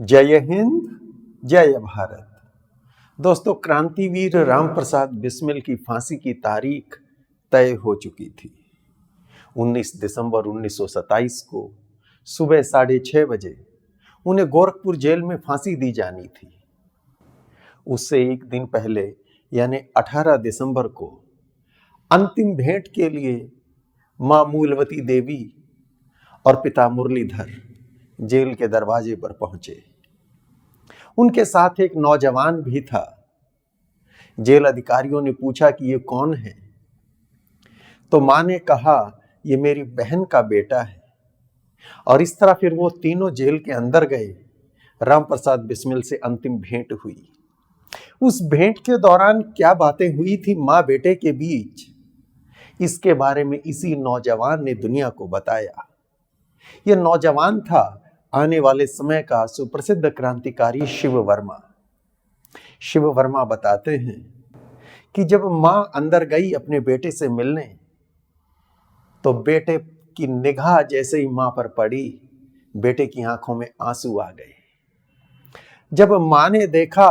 जय हिंद, जय भारत। दोस्तों, क्रांतिवीर रामप्रसाद बिस्मिल की फांसी की तारीख तय हो चुकी थी। 19 दिसंबर 1927 को सुबह 6:30 बजे उन्हें गोरखपुर जेल में फांसी दी जानी थी। उससे एक दिन पहले यानी 18 दिसंबर को अंतिम भेंट के लिए मां मूलवती देवी और पिता मुरलीधर जेल के दरवाजे पर पहुंचे। उनके साथ एक नौजवान भी था। जेल अधिकारियों ने पूछा कि ये कौन है, तो मां ने कहा ये मेरी बहन का बेटा है। और इस तरह फिर वो तीनों जेल के अंदर गए। रामप्रसाद बिस्मिल से अंतिम भेंट हुई। उस भेंट के दौरान क्या बातें हुई थी मां बेटे के बीच, इसके बारे में इसी नौजवान ने दुनिया को बताया। यह नौजवान था आने वाले समय का सुप्रसिद्ध क्रांतिकारी शिव वर्मा। शिव वर्मा बताते हैं कि जब मां अंदर गई अपने बेटे से मिलने, तो बेटे की निगाह जैसे ही मां पर पड़ी, बेटे की आंखों में आंसू आ गए। जब मां ने देखा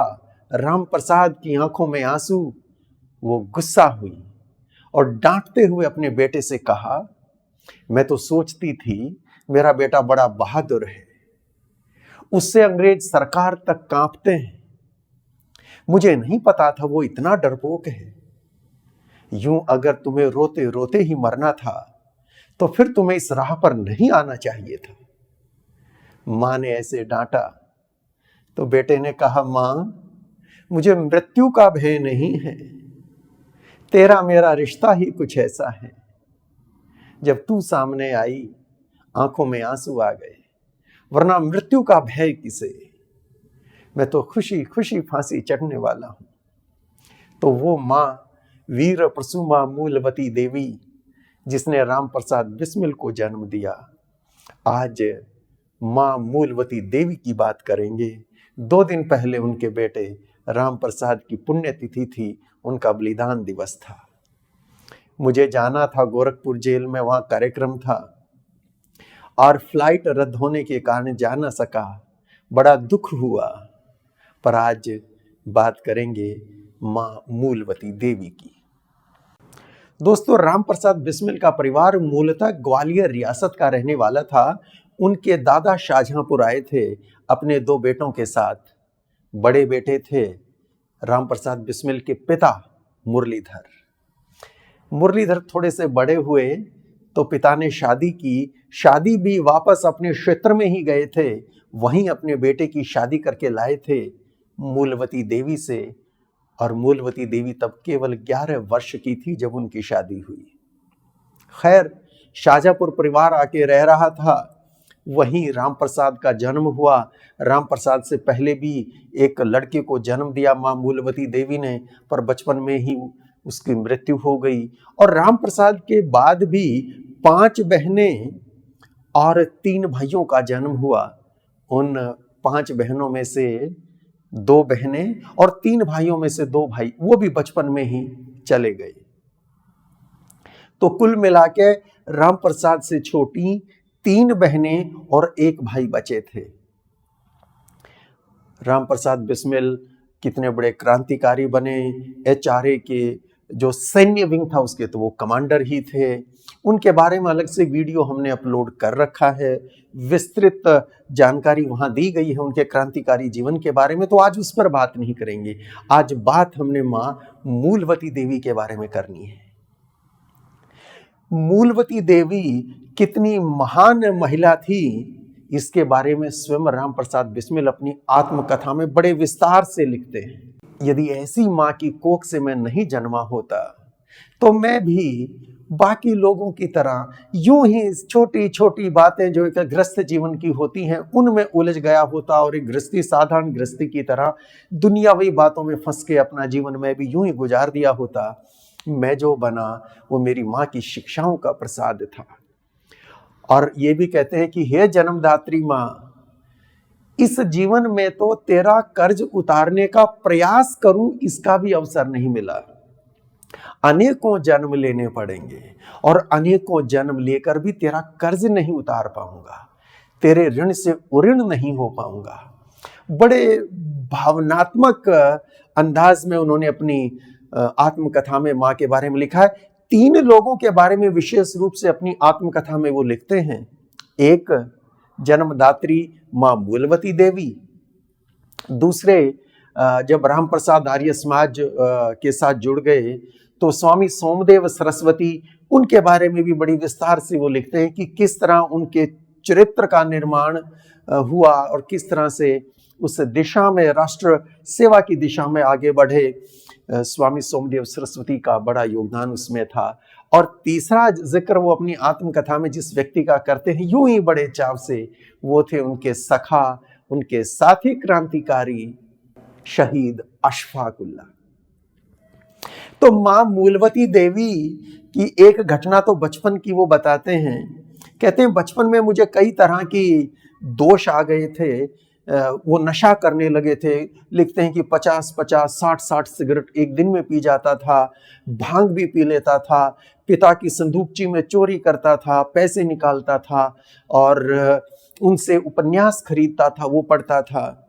रामप्रसाद की आंखों में आंसू, वो गुस्सा हुई और डांटते हुए अपने बेटे से कहा, मैं तो सोचती थी मेरा बेटा बड़ा बहादुर है, उससे अंग्रेज सरकार तक कांपते हैं, मुझे नहीं पता था वो इतना डरपोक है। यूं अगर तुम्हें रोते रोते ही मरना था तो फिर तुम्हें इस राह पर नहीं आना चाहिए था। मां ने ऐसे डांटा तो बेटे ने कहा, मां मुझे मृत्यु का भय नहीं है, तेरा मेरा रिश्ता ही कुछ ऐसा है। जब तू सामने आई आंखों में आंसू आ गए, वरना मृत्यु का भय किसे, मैं तो खुशी खुशी फांसी चढ़ने वाला हूं। तो वो मां वीर प्रसूमा मूलवती देवी जिसने रामप्रसाद बिस्मिल को जन्म दिया, आज मां मूलवती देवी की बात करेंगे। 2 दिन पहले उनके बेटे रामप्रसाद की पुण्यतिथि थी, उनका बलिदान दिवस था। मुझे जाना था गोरखपुर जेल में, वहां कार्यक्रम था और फ्लाइट रद्द होने के कारण जा न सका, बड़ा दुख हुआ। पर आज बात करेंगे मां मूलवती देवी की। दोस्तों, रामप्रसाद बिस्मिल का परिवार मूलतः ग्वालियर रियासत का रहने वाला था। उनके दादा शाहजहांपुर आए थे अपने 2 बेटों के साथ। बड़े बेटे थे रामप्रसाद बिस्मिल के पिता मुरलीधर। मुरलीधर थोड़े से बड़े हुए तो पिता ने शादी की। शादी भी वापस अपने क्षेत्र में ही गए थे, वहीं अपने बेटे की शादी करके लाए थे मूलवती देवी से। और मूलवती देवी तब केवल 11 वर्ष की थी जब उनकी शादी हुई। खैर, शाहजहांपुर परिवार आके रह रहा था, वहीं रामप्रसाद का जन्म हुआ। रामप्रसाद से पहले भी एक लड़के को जन्म दिया मां मूलवती देवी ने, पर बचपन में ही उसकी मृत्यु हो गई। और रामप्रसाद के बाद भी 5 बहनें और 3 भाइयों का जन्म हुआ। उन 5 बहनों में से 2 बहनें और 3 भाइयों में से 2 भाई वो भी बचपन में ही चले गए। तो कुल मिला के रामप्रसाद से छोटी 3 बहनें और 1 भाई बचे थे। रामप्रसाद बिस्मिल कितने बड़े क्रांतिकारी बने। HRA के जो सैन्य विंग था उसके तो वो कमांडर ही थे। उनके बारे में अलग से वीडियो हमने अपलोड कर रखा है, विस्तृत जानकारी वहां दी गई है उनके क्रांतिकारी जीवन के बारे में, तो आज उस पर बात नहीं करेंगे। आज बात हमने मां मूलवती देवी के बारे में करनी है। मूलवती देवी कितनी महान महिला थी, इसके बारे में स्वयं रामप्रसाद बिस्मिल अपनी आत्मकथा में बड़े विस्तार से लिखते हैं। यदि ऐसी मां की कोख से मैं नहीं जन्मा होता तो मैं भी बाकी लोगों की तरह यूं ही छोटी छोटी बातें जो एक गृहस्थ जीवन की होती हैं उनमें उलझ गया होता, और एक गृहस्थी साधारण गृहस्थी की तरह दुनियावी बातों में फंस के अपना जीवन में भी यूं ही गुजार दिया होता। मैं जो बना वो मेरी मां की शिक्षाओं का प्रसाद था। और ये भी कहते हैं कि हे जन्मदात्री मां, इस जीवन में तो तेरा कर्ज उतारने का प्रयास करूं इसका भी अवसर नहीं मिला। अनेकों जन्म लेने पड़ेंगे और अनेकों जन्म लेकर भी तेरा कर्ज नहीं उतार पाऊंगा, तेरे ऋण से उऋण नहीं हो पाऊंगा। बड़े भावनात्मक अंदाज में उन्होंने अपनी आत्मकथा में माँ के बारे में लिखा है। 3 लोगों के बारे में विशेष रूप से अपनी आत्मकथा में वो लिखते हैं। एक जन्मदात्री माँ मूलवती देवी, दूसरे जब राम प्रसाद आर्य समाज के साथ जुड़ गए तो स्वामी सोमदेव सरस्वती, उनके बारे में भी बड़ी विस्तार से वो लिखते हैं कि किस तरह उनके चरित्र का निर्माण हुआ और किस तरह से उस दिशा में, राष्ट्र सेवा की दिशा में आगे बढ़े। स्वामी सोमदेव सरस्वती का बड़ा योगदान उसमें था। और तीसरा जिक्र वो अपनी आत्मकथा में जिस व्यक्ति का करते हैं यूं ही बड़े चाव से, वो थे उनके सखा, उनके साथी क्रांतिकारी शहीद अशफाक उल्लाह। तो मां मूलवती देवी की एक घटना तो बचपन की वो बताते हैं। कहते हैं बचपन में मुझे कई तरह की दोष आ गए थे, वो नशा करने लगे थे। लिखते हैं कि 50-50, 60-60 सिगरेट एक दिन में पी जाता था, भांग भी पी लेता था, पिता की संदूकची में चोरी करता था, पैसे निकालता था और उनसे उपन्यास खरीदता था, वो पढ़ता था।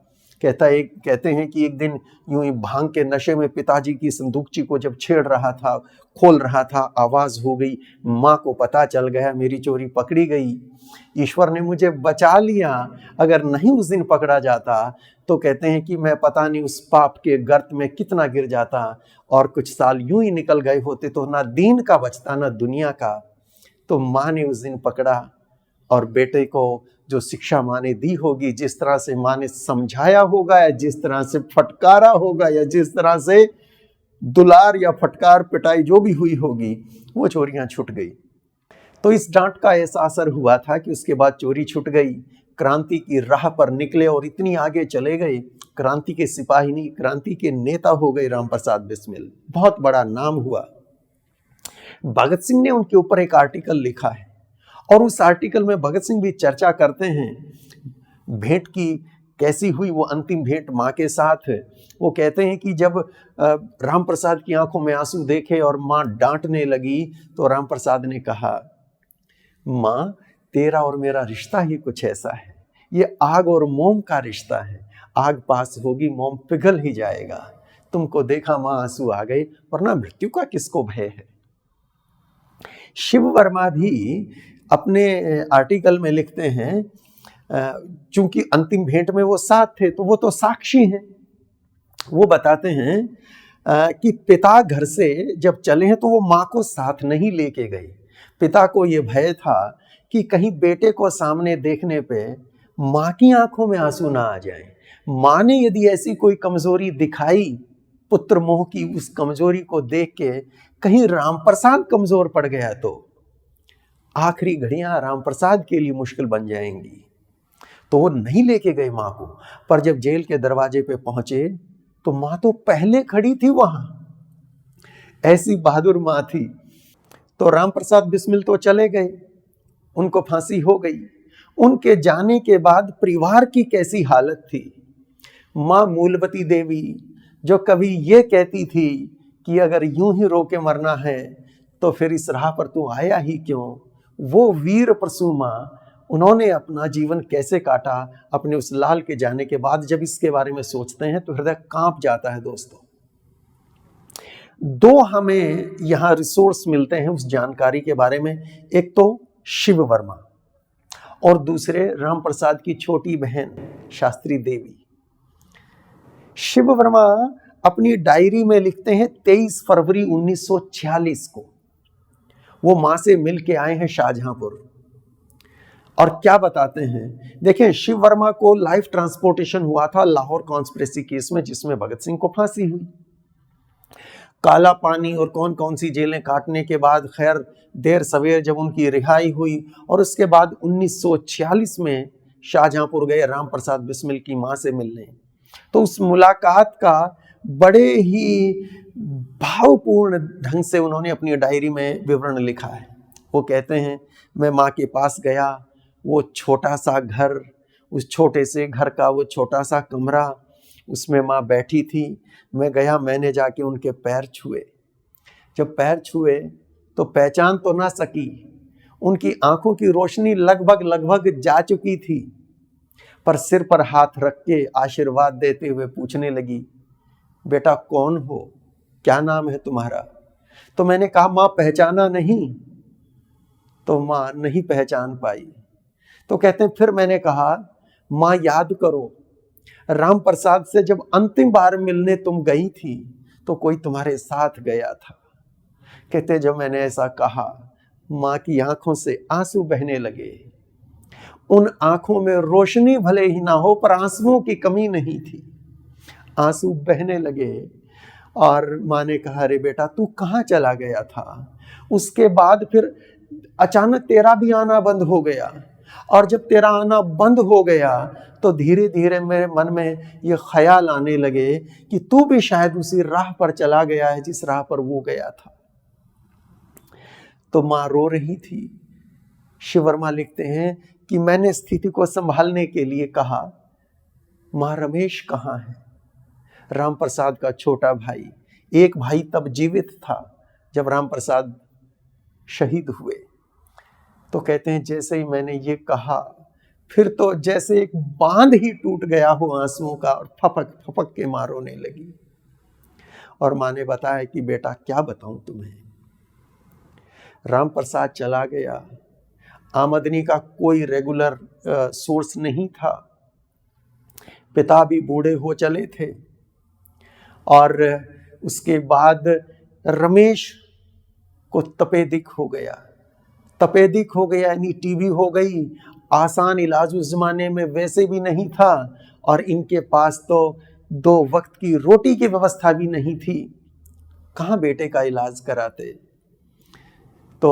कहते हैं कि एक दिन यूं ही भांग के नशे में पिताजी की संदूकची को जब छेड़ रहा था, खोल रहा था, आवाज हो गई, माँ को पता चल गया, मेरी चोरी पकड़ी गई। ईश्वर ने मुझे बचा लिया, अगर नहीं उस दिन पकड़ा जाता तो कहते हैं कि मैं पता नहीं उस पाप के गर्त में कितना गिर जाता और कुछ साल यूं ही निकल गए होते तो ना दीन का बचता ना दुनिया का। तो माँ ने उस दिन पकड़ा और बेटे को जो शिक्षा माँ ने दी होगी, जिस तरह से माँ ने समझाया होगा या जिस तरह से फटकारा होगा या जिस तरह से दुलार या फटकार पिटाई जो भी हुई होगी, वो चोरियां छूट गई। तो इस डांट का ऐसा असर हुआ था कि उसके बाद चोरी छूट गई, क्रांति की राह पर निकले और इतनी आगे चले गए, क्रांति के सिपाही नहीं, क्रांति के नेता हो गए राम प्रसाद बिस्मिल। बहुत बड़ा नाम हुआ। भगत सिंह ने उनके ऊपर एक आर्टिकल लिखा है और उस आर्टिकल में भगत सिंह भी चर्चा करते हैं भेंट की कैसी हुई, वो अंतिम भेंट माँ के साथ। वो कहते हैं कि जब राम प्रसाद की आंखों में आंसू देखे और माँ डांटने लगी तो राम प्रसाद ने कहा, माँ तेरा और मेरा रिश्ता ही कुछ ऐसा है, ये आग और मोम का रिश्ता है, आग पास होगी मोम पिघल ही जाएगा। तुमको देखा माँ आंसू आ गए, वरना मृत्यु का किसको भय है। शिव वर्मा भी अपने आर्टिकल में लिखते हैं, चूंकि अंतिम भेंट में वो साथ थे तो वो तो साक्षी हैं। वो बताते हैं कि पिता घर से जब चले हैं तो वो माँ को साथ नहीं लेके गए। पिता को ये भय था कि कहीं बेटे को सामने देखने पे माँ की आंखों में आंसू ना आ जाए। माँ ने यदि ऐसी कोई कमजोरी दिखाई पुत्र मोह की, उस कमजोरी को देख के कहीं राम प्रसाद कमजोर पड़ गया तो आखिरी घड़ियां राम प्रसाद के लिए मुश्किल बन जाएंगी। तो वो नहीं लेके गए माँ को। पर जब जेल के दरवाजे पे पहुंचे तो माँ तो पहले खड़ी थी वहां, ऐसी बहादुर माँ थी। तो राम प्रसाद बिस्मिल तो चले गए, उनको फांसी हो गई। उनके जाने के बाद परिवार की कैसी हालत थी। माँ मूलवती देवी जो कभी ये कहती थी कि अगर यूं ही रो के मरना है तो फिर इस राह पर तू आया ही क्यों, वो वीर प्रसू माँ, उन्होंने अपना जीवन कैसे काटा अपने उस लाल के जाने के बाद। जब इसके बारे में सोचते हैं तो हृदय कांप जाता है। दोस्तों, 2 हमें यहां रिसोर्स मिलते हैं उस जानकारी के बारे में। एक तो शिव वर्मा और दूसरे राम प्रसाद की छोटी बहन शास्त्री देवी। शिव वर्मा अपनी डायरी में लिखते हैं 23 फरवरी 1946 को वो मां से मिल के आए हैं शाहजहांपुर। और क्या बताते हैं, देखें, शिव वर्मा को लाइफ ट्रांसपोर्टेशन हुआ था लाहौर कॉन्स्पिरेसी केस में, जिसमें भगत सिंह को फांसी हुई। काला पानी और कौन कौन सी जेलें काटने के बाद खैर देर सवेर जब उनकी रिहाई हुई और उसके बाद 1946 में शाहजहांपुर गए राम प्रसाद बिस्मिल की मां से मिलने। तो उस मुलाकात का बड़े ही भावपूर्ण ढंग से उन्होंने अपनी डायरी में विवरण लिखा है। वो कहते हैं, मैं माँ के पास गया, वो छोटा सा घर, उस छोटे से घर का वो छोटा सा कमरा, उसमें माँ बैठी थी। मैं गया, मैंने जाके उनके पैर छुए। जब पैर छुए तो पहचान तो ना सकी, उनकी आंखों की रोशनी लगभग जा चुकी थी, पर सिर पर हाथ रख के आशीर्वाद देते हुए पूछने लगी, बेटा कौन हो, क्या नाम है तुम्हारा? तो मैंने कहा, माँ पहचाना नहीं। तो माँ नहीं पहचान पाई। तो कहते हैं फिर मैंने कहा, माँ याद करो, राम प्रसाद से जब अंतिम बार मिलने तुम गई थी तो कोई तुम्हारे साथ गया था। कहते जब मैंने ऐसा कहा, माँ की आंखों से आंसू बहने लगे। उन आंखों में रोशनी भले ही ना हो, पर आंसुओं की कमी नहीं थी। आंसू बहने लगे और माँ ने कहा, अरे बेटा तू कहाँ चला गया था? उसके बाद फिर अचानक तेरा भी आना बंद हो गया, और जब तेरा आना बंद हो गया तो धीरे धीरे मेरे मन में ये ख्याल आने लगे कि तू भी शायद उसी राह पर चला गया है जिस राह पर वो गया था। तो माँ रो रही थी। शिव वर्मा लिखते हैं कि मैंने स्थिति को संभालने के लिए कहा, माँ रमेश कहाँ है? राम प्रसाद का छोटा भाई, एक भाई तब जीवित था जब राम प्रसाद शहीद हुए। तो कहते हैं जैसे ही मैंने ये कहा, फिर तो जैसे एक बांध ही टूट गया हो आंसुओं का, और फपक फपक के मां रोने लगी। और मां ने बताया कि बेटा क्या बताऊं तुम्हें, राम प्रसाद चला गया, आमदनी का कोई रेगुलर सोर्स नहीं था, पिता भी बूढ़े हो चले थे, और उसके बाद रमेश को तपेदिक हो गया। तपेदिक हो गया यानी टीबी हो गई। आसान इलाज उस जमाने में वैसे भी नहीं था, और इनके पास तो 2 वक्त की रोटी की व्यवस्था भी नहीं थी। कहाँ बेटे का इलाज कराते? तो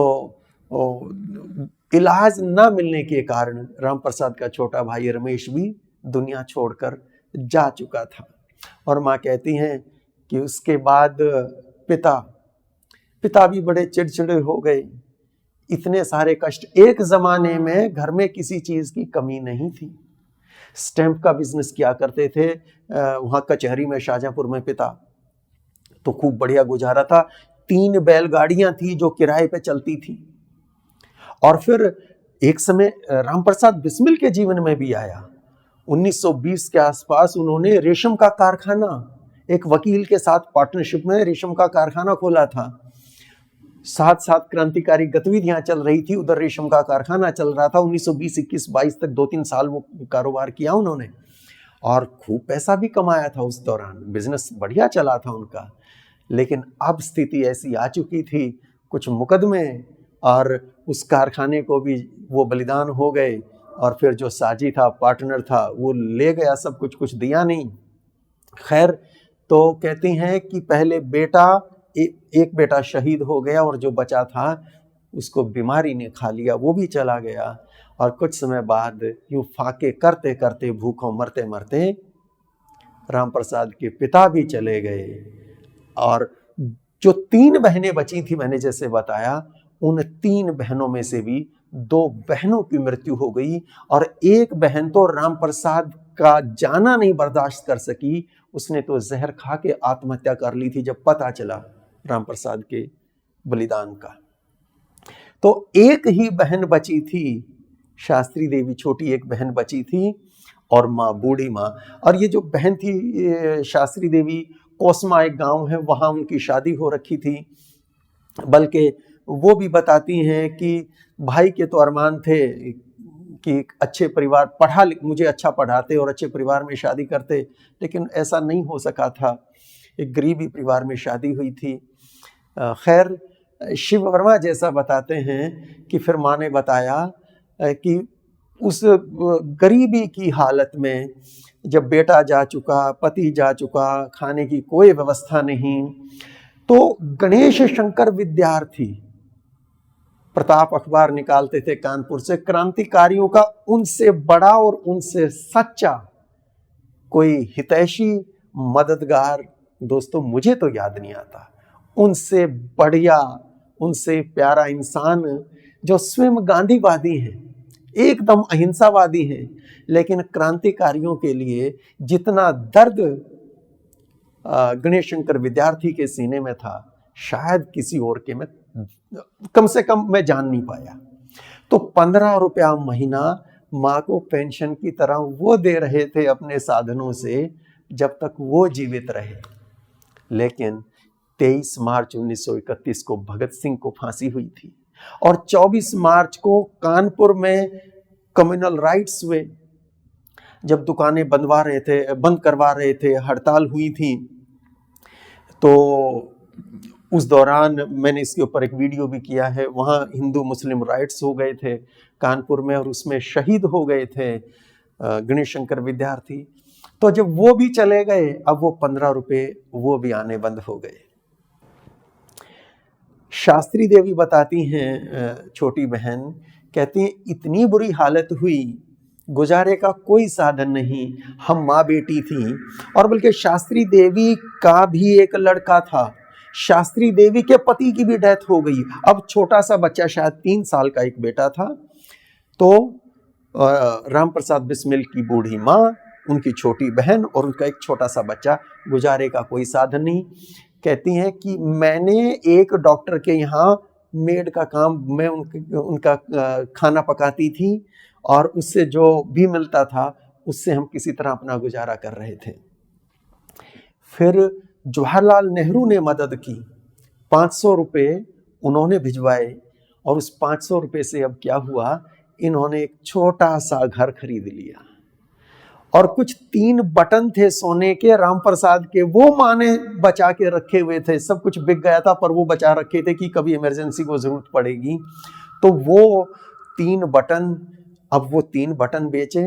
इलाज न मिलने के कारण राम प्रसाद का छोटा भाई रमेश भी दुनिया छोड़कर जा चुका था। और माँ कहती हैं कि उसके बाद पिता भी बड़े चिड़चिड़े हो गए। इतने सारे कष्ट, एक जमाने में घर में किसी चीज की कमी नहीं थी। स्टैंप का बिजनेस किया करते थे वहां कचहरी में, शाहजहांपुर में पिता, तो खूब बढ़िया गुजारा था। 3 बैलगाड़ियां थी जो किराए पे चलती थी। और फिर एक समय रामप्रसाद बिस्मिल के जीवन में भी आया। 1920 के आसपास उन्होंने रेशम का कारखाना, एक वकील के साथ पार्टनरशिप में रेशम का कारखाना खोला था। साथ साथ क्रांतिकारी गतिविधियां चल रही थी, उधर रेशम का कारखाना चल रहा था। 1920, 21, 22 तक 2-3 साल वो कारोबार किया उन्होंने, और खूब पैसा भी कमाया था उस दौरान। बिजनेस बढ़िया चला था उनका। लेकिन अब स्थिति ऐसी आ चुकी थी, कुछ मुकदमे, और उस कारखाने को भी वो बलिदान हो गए। और फिर जो साजी था, पार्टनर था, वो ले गया सब कुछ, कुछ दिया नहीं। खैर, तो कहती हैं कि पहले एक बेटा शहीद हो गया, और जो बचा था उसको बीमारी ने खा लिया, वो भी चला गया। और कुछ समय बाद यूं फाके करते करते, भूखों मरते मरते राम प्रसाद के पिता भी चले गए। और जो 3 बहनें बची थी, मैंने जैसे बताया, उन 3 बहनों में से भी 2 बहनों की मृत्यु हो गई, और एक बहन तो राम प्रसाद का जाना नहीं बर्दाश्त कर सकी। उसने तो जहर खा के आत्महत्या कर ली थी जब पता चला राम प्रसाद के बलिदान का। तो एक ही बहन बची थी, शास्त्री देवी, छोटी एक बहन बची थी, और माँ, बूढ़ी माँ। और ये जो बहन थी शास्त्री देवी, कोसमा एक गांव है, वहां उनकी शादी हो रखी थी। बल्कि वो भी बताती हैं कि भाई के तो अरमान थे कि अच्छे परिवार, मुझे अच्छा पढ़ाते और अच्छे परिवार में शादी करते, लेकिन ऐसा नहीं हो सका था। एक गरीबी परिवार में शादी हुई थी। खैर, शिव वर्मा जैसा बताते हैं कि फिर माँ ने बताया कि उस गरीबी की हालत में जब बेटा जा चुका, पति जा चुका, खाने की कोई व्यवस्था नहीं, तो गणेश शंकर विद्यार्थी प्रताप अखबार निकालते थे कानपुर से, क्रांतिकारियों का उनसे बड़ा और उनसे सच्चा कोई हितैषी, मददगार, दोस्तों मुझे तो याद नहीं आता, उनसे बढ़िया, उनसे प्यारा इंसान जो स्वयं गांधीवादी हैं, एकदम अहिंसावादी हैं, लेकिन क्रांतिकारियों के लिए जितना दर्द गणेश शंकर विद्यार्थी के सीने में था, शायद किसी और के में कम से कम मैं जान नहीं पाया। तो 15 रुपया महीना माँ को पेंशन की तरह वो दे रहे थे अपने साधनों से जब तक वो जीवित रहे। लेकिन 23 मार्च 1931 को भगत सिंह को फांसी हुई थी और 24 मार्च को कानपुर में कम्युनल राइट्स हुए। जब दुकानें बंद करवा रहे थे, हड़ताल हुई थी, तो उस दौरान मैंने इसके ऊपर एक वीडियो भी किया है। वहाँ हिंदू मुस्लिम राइट्स हो गए थे कानपुर में और उसमें शहीद हो गए थे गणेश शंकर विद्यार्थी। तो जब वो भी चले गए, अब वो 15 रुपए वो भी आने बंद हो गए। शास्त्री देवी बताती हैं, छोटी बहन कहती हैं, इतनी बुरी हालत हुई, गुजारे का कोई साधन नहीं। हम माँ बेटी थी और बल्कि शास्त्री देवी का भी एक लड़का था। शास्त्री देवी के पति की भी डेथ हो गई। अब छोटा सा बच्चा, शायद 3 साल का एक बेटा था। तो राम प्रसाद बिस्मिल की बूढ़ी माँ, उनकी छोटी बहन और उनका एक छोटा सा बच्चा, गुजारे का कोई साधन नहीं। कहती हैं कि मैंने एक डॉक्टर के यहाँ मेड का काम, मैं उनका खाना पकाती थी और उससे जो भी मिलता था उससे हम किसी तरह अपना गुजारा कर रहे थे। फिर जवाहरलाल नेहरू ने मदद की, 500 रुपये उन्होंने भिजवाए और उस 500 रुपये से अब क्या हुआ, इन्होंने एक छोटा सा घर खरीद लिया और कुछ 3 बटन थे सोने के राम प्रसाद के, वो माँ ने बचा के रखे हुए थे। सब कुछ बिक गया था पर वो बचा रखे थे कि कभी इमरजेंसी को जरूरत पड़ेगी। तो वो 3 बटन, अब वो 3 बटन बेचे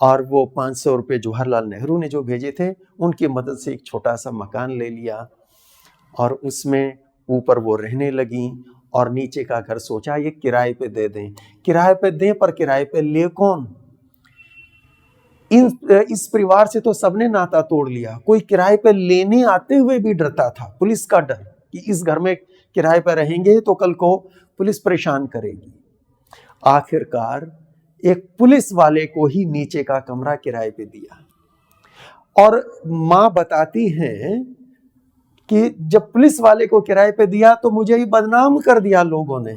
और वो 500 रुपये जवाहरलाल नेहरू ने जो भेजे थे उनकी मदद से एक छोटा सा मकान ले लिया और उसमें ऊपर वो रहने लगी और नीचे का घर सोचा ये किराए पे दे दें। किराए पे दें, पर किराए पे ले कौन? इस परिवार से तो सबने नाता तोड़ लिया। कोई किराए पे लेने आते हुए भी डरता था, पुलिस का डर कि इस घर में किराए पे रहेंगे तो कल को पुलिस परेशान करेगी। आखिरकार एक पुलिस वाले को ही नीचे का कमरा किराए पे दिया और माँ बताती हैं कि जब पुलिस वाले को किराए पे दिया तो मुझे ही बदनाम कर दिया लोगों ने।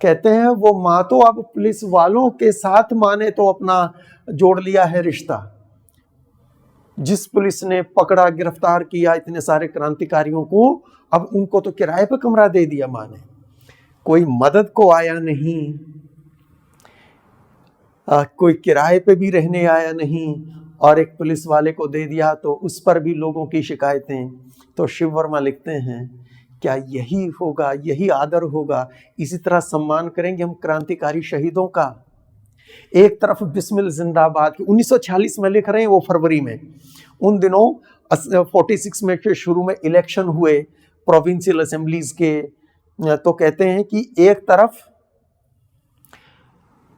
कहते हैं वो माँ तो अब पुलिस वालों के साथ माँ ने तो अपना जोड़ लिया है रिश्ता। जिस पुलिस ने पकड़ा, गिरफ्तार किया इतने सारे क्रांतिकारियों को, अब उनको तो किराए पे कमरा दे दिया माँ ने। कोई मदद को आया नहीं, कोई किराए पे भी रहने आया नहीं और एक पुलिस वाले को दे दिया तो उस पर भी लोगों की शिकायतें। तो शिव वर्मा लिखते हैं, क्या यही होगा, यही आदर होगा, इसी तरह सम्मान करेंगे हम क्रांतिकारी शहीदों का? एक तरफ बिस्मिल जिंदाबाद की 1946 में लिख रहे हैं वो फरवरी में, उन दिनों 46 में के शुरू में इलेक्शन हुए प्रोविंशियल असेंबलीज के। तो कहते हैं कि एक तरफ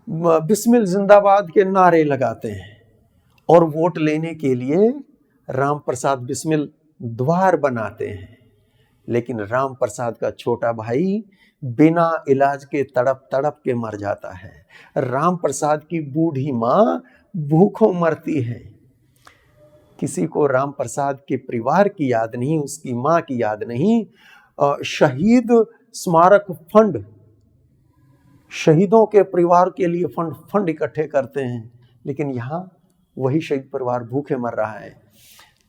बिस्मिल जिंदाबाद के नारे लगाते हैं और वोट लेने के लिए राम प्रसाद बिस्मिल द्वार बनाते हैं, लेकिन राम प्रसाद का छोटा भाई बिना इलाज के तड़प तड़प के मर जाता है। राम प्रसाद की बूढ़ी माँ भूखों मरती है। किसी को राम प्रसाद के परिवार की याद नहीं, उसकी माँ की याद नहीं। शहीद स्मारक फंड, शहीदों के परिवार के लिए फंड इकट्ठे करते हैं, लेकिन यहाँ वही शहीद परिवार भूखे मर रहा है।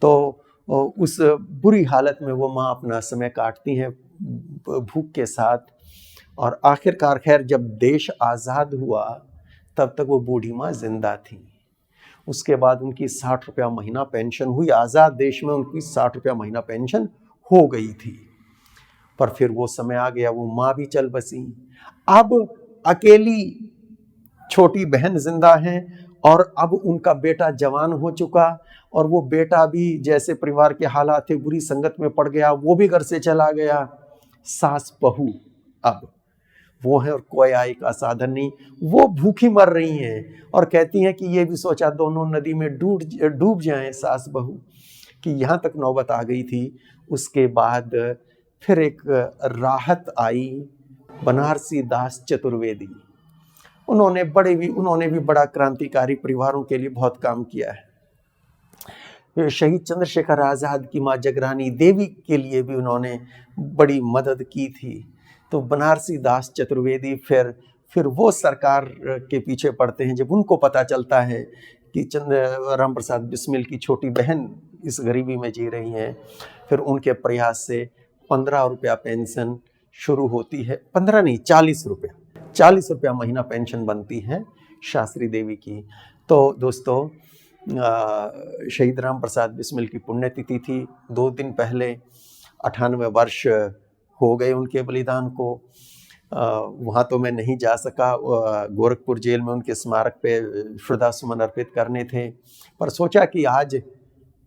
तो उस बुरी हालत में वो माँ अपना समय काटती हैं भूख के साथ। और आखिरकार खैर जब देश आज़ाद हुआ तब तक वो बूढ़ी माँ जिंदा थी। उसके बाद उनकी 60 रुपया महीना पेंशन हुई। आज़ाद देश में उनकी 60 रुपया महीना पेंशन हो गई थी, पर फिर वो समय आ गया, वो माँ भी चल बसी। अब अकेली छोटी बहन जिंदा है और अब उनका बेटा जवान हो चुका और वो बेटा भी जैसे परिवार के हालात थे बुरी संगत में पड़ गया, वो भी घर से चला गया। सास बहू अब वो है और कोई आय का साधन नहीं, वो भूखी मर रही हैं और कहती हैं कि ये भी सोचा दोनों नदी में डूब जाएं सास बहू, कि यहाँ तक नौबत आ गई थी। उसके बाद फिर एक राहत आई, बनारसी दास चतुर्वेदी। उन्होंने भी बड़ा क्रांतिकारी परिवारों के लिए बहुत काम किया है। शहीद चंद्रशेखर आज़ाद की माँ जगरानी देवी के लिए भी उन्होंने बड़ी मदद की थी। तो बनारसी दास चतुर्वेदी फिर फिर वो सरकार के पीछे पड़ते हैं जब उनको पता चलता है कि राम प्रसाद बिस्मिल की छोटी बहन इस गरीबी में जी रही हैं। फिर उनके प्रयास से 15 रुपया पेंशन शुरू होती है, 15 नहीं 40 रुपया महीना पेंशन बनती है शास्त्री देवी की। तो दोस्तों, शहीद राम प्रसाद बिस्मिल की पुण्यतिथि थी। 2 दिन पहले 98 वर्ष हो गए उनके बलिदान को। वहाँ तो मैं नहीं जा सका, गोरखपुर जेल में उनके स्मारक पे श्रद्धा सुमन अर्पित करने थे, पर सोचा कि आज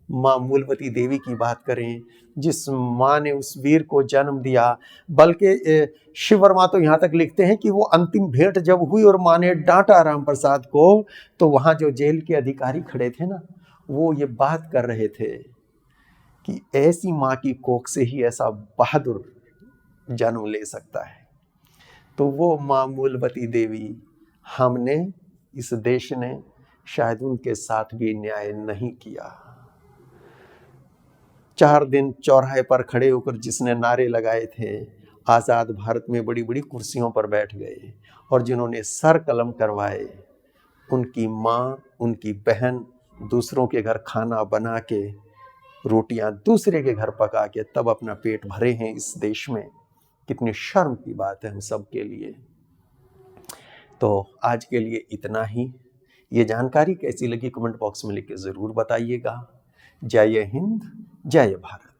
माँ मूलवती देवी की बात करें, जिस माँ ने उस वीर को जन्म दिया। बल्कि शिव वर्मा तो यहाँ तक लिखते हैं कि वो अंतिम भेंट जब हुई और माँ ने डांटा राम प्रसाद को, तो वहाँ जो जेल के अधिकारी खड़े थे ना, वो ये बात कर रहे थे कि ऐसी माँ की कोख से ही ऐसा बहादुर जन्म ले सकता है। तो वो माँ मूलवती देवी, हमने, इस देश ने शायद उनके साथ भी न्याय नहीं किया। 4 दिन चौराहे पर खड़े होकर जिसने नारे लगाए थे, आज़ाद भारत में बड़ी बड़ी कुर्सियों पर बैठ गए, और जिन्होंने सर कलम करवाए, उनकी माँ, उनकी बहन दूसरों के घर खाना बना के, रोटियां दूसरे के घर पका के तब अपना पेट भरे हैं इस देश में। कितनी शर्म की बात है हम सब के लिए। तो आज के लिए इतना ही। ये जानकारी कैसी लगी कमेंट बॉक्स में लिख के ज़रूर बताइएगा। जय हिंद, जय भारत।